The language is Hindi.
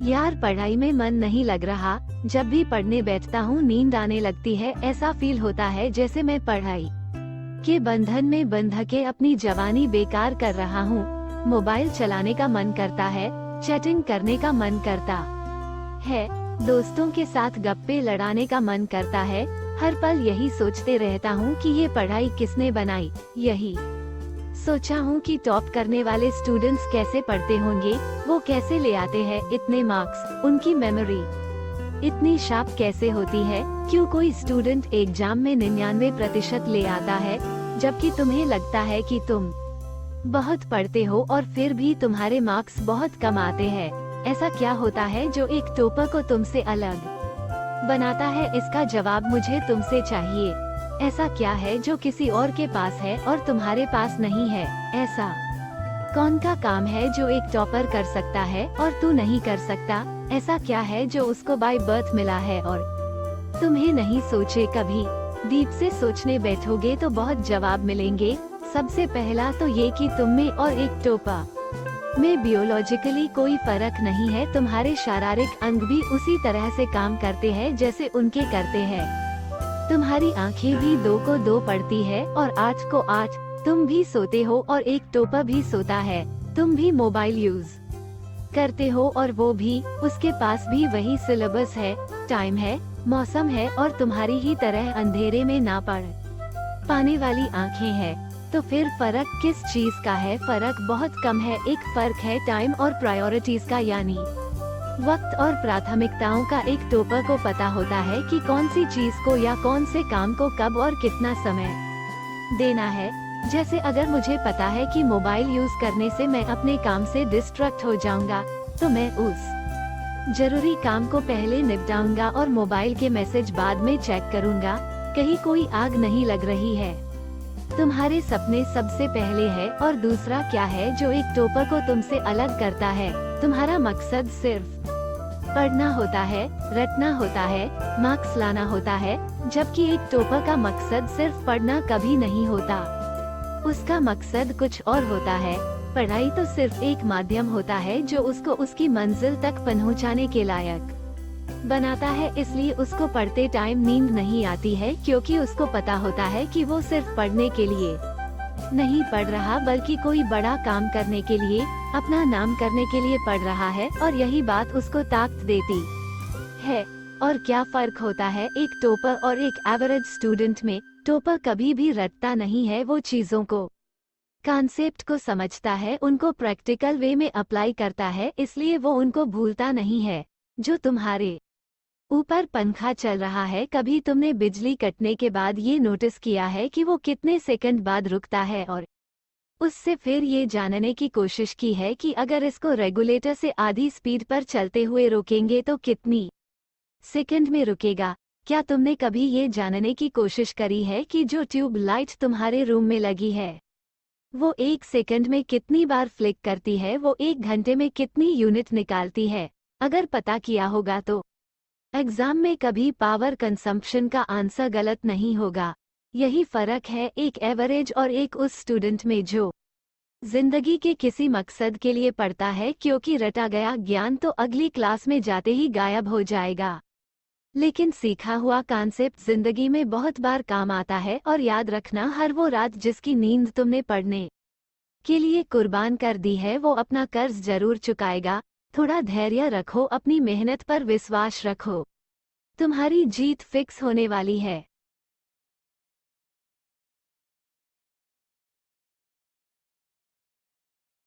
यार पढ़ाई में मन नहीं लग रहा, जब भी पढ़ने बैठता हूँ नींद आने लगती है। ऐसा फील होता है जैसे मैं पढ़ाई के बंधन में बंध के अपनी जवानी बेकार कर रहा हूँ। मोबाइल चलाने का मन करता है, चैटिंग करने का मन करता है, दोस्तों के साथ गप्पे लड़ाने का मन करता है। हर पल यही सोचते रहता हूँ कि ये पढ़ाई किसने बनाई। यही सोचा हूँ कि टॉप करने वाले स्टूडेंट्स कैसे पढ़ते होंगे, वो कैसे ले आते हैं इतने मार्क्स, उनकी मेमोरी इतनी शार्प कैसे होती है। क्यों कोई स्टूडेंट एग्जाम में 99% ले आता है, जबकि तुम्हें लगता है कि तुम बहुत पढ़ते हो और फिर भी तुम्हारे मार्क्स बहुत कम आते हैं। ऐसा क्या होता है जो एक टॉपर को तुमसे अलग बनाता है? इसका जवाब मुझे तुमसे चाहिए। ऐसा क्या है जो किसी और के पास है और तुम्हारे पास नहीं है? ऐसा कौन का काम है जो एक टॉपर कर सकता है और तू नहीं कर सकता? ऐसा क्या है जो उसको बाय बर्थ मिला है और तुम्हें नहीं? सोचे कभी डीप से सोचने बैठोगे तो बहुत जवाब मिलेंगे। सबसे पहला तो ये कि तुम में और एक टॉपर में बियोलॉजिकली कोई फर्क नहीं है। तुम्हारे शारीरिक अंग भी उसी तरह से काम करते हैं जैसे उनके करते हैं। तुम्हारी आंखें भी 2 को 2 पढ़ती है और 8 को 8। तुम भी सोते हो और एक टॉपर भी सोता है। तुम भी मोबाइल यूज करते हो और वो भी, उसके पास भी वही सिलेबस है, टाइम है, मौसम है और तुम्हारी ही तरह अंधेरे में ना पढ़ पाने वाली आंखें हैं। तो फिर फर्क किस चीज का है? फर्क बहुत कम है। एक फर्क है टाइम और प्रायोरिटीज का, यानी वक्त और प्राथमिकताओं का। एक टॉपर को पता होता है कि कौन सी चीज को या कौन से काम को कब और कितना समय देना है। जैसे अगर मुझे पता है कि मोबाइल यूज करने से मैं अपने काम से डिस्ट्रैक्ट हो जाऊंगा, तो मैं उस जरूरी काम को पहले निपटाऊंगा और मोबाइल के मैसेज बाद में चेक करूंगा कहीं कोई आग नहीं लग रही है। तुम्हारे सपने सबसे पहले है। और दूसरा क्या है जो एक टॉपर को तुमसे अलग करता है? तुम्हारा मकसद सिर्फ पढ़ना होता है, रटना होता है, मार्क्स लाना होता है, जबकि एक टॉपर का मकसद सिर्फ पढ़ना कभी नहीं होता। उसका मकसद कुछ और होता है। पढ़ाई तो सिर्फ एक माध्यम होता है जो उसको उसकी मंजिल तक पहुंचाने के लायक बनाता है। इसलिए उसको पढ़ते टाइम नींद नहीं आती है, क्योंकि उसको पता होता है कि वो सिर्फ पढ़ने के लिए नहीं पढ़ रहा, बल्कि कोई बड़ा काम करने के लिए, अपना नाम करने के लिए पढ़ रहा है। और यही बात उसको ताकत देती है। और क्या फर्क होता है एक टॉपर और एक एवरेज स्टूडेंट में? टॉपर कभी भी रटता नहीं है, वो चीजों को, कॉन्सेप्ट को समझता है, उनको प्रैक्टिकल वे में अप्लाई करता है, इसलिए वो उनको भूलता नहीं है। जो तुम्हारे ऊपर पंखा चल रहा है, कभी तुमने बिजली कटने के बाद ये नोटिस किया है कि वो कितने सेकंड बाद रुकता है? और उससे फिर ये जानने की कोशिश की है कि अगर इसको रेगुलेटर से आधी स्पीड पर चलते हुए रोकेंगे तो कितनी सेकंड में रुकेगा? क्या तुमने कभी ये जानने की कोशिश करी है कि जो ट्यूब लाइट तुम्हारे रूम में लगी है, वो 1 सेकंड में कितनी बार फ्लिक करती है? वो 1 घंटे में कितनी यूनिट निकालती है? अगर पता किया होगा तो एग्जाम में कभी पावर कंजम्पशन का आंसर गलत नहीं होगा। यही फर्क है एक एवरेज और एक उस स्टूडेंट में जो जिंदगी के किसी मकसद के लिए पढ़ता है, क्योंकि रटा गया ज्ञान तो अगली क्लास में जाते ही गायब हो जाएगा। लेकिन सीखा हुआ कॉन्सेप्ट जिंदगी में बहुत बार काम आता है। और याद रखना, हर वो रात जिसकी नींद तुमने पढ़ने के लिए कुर्बान कर दी है, वो अपना कर्ज जरूर चुकाएगा। थोड़ा धैर्य रखो, अपनी मेहनत पर विश्वास रखो, तुम्हारी जीत फिक्स होने वाली है।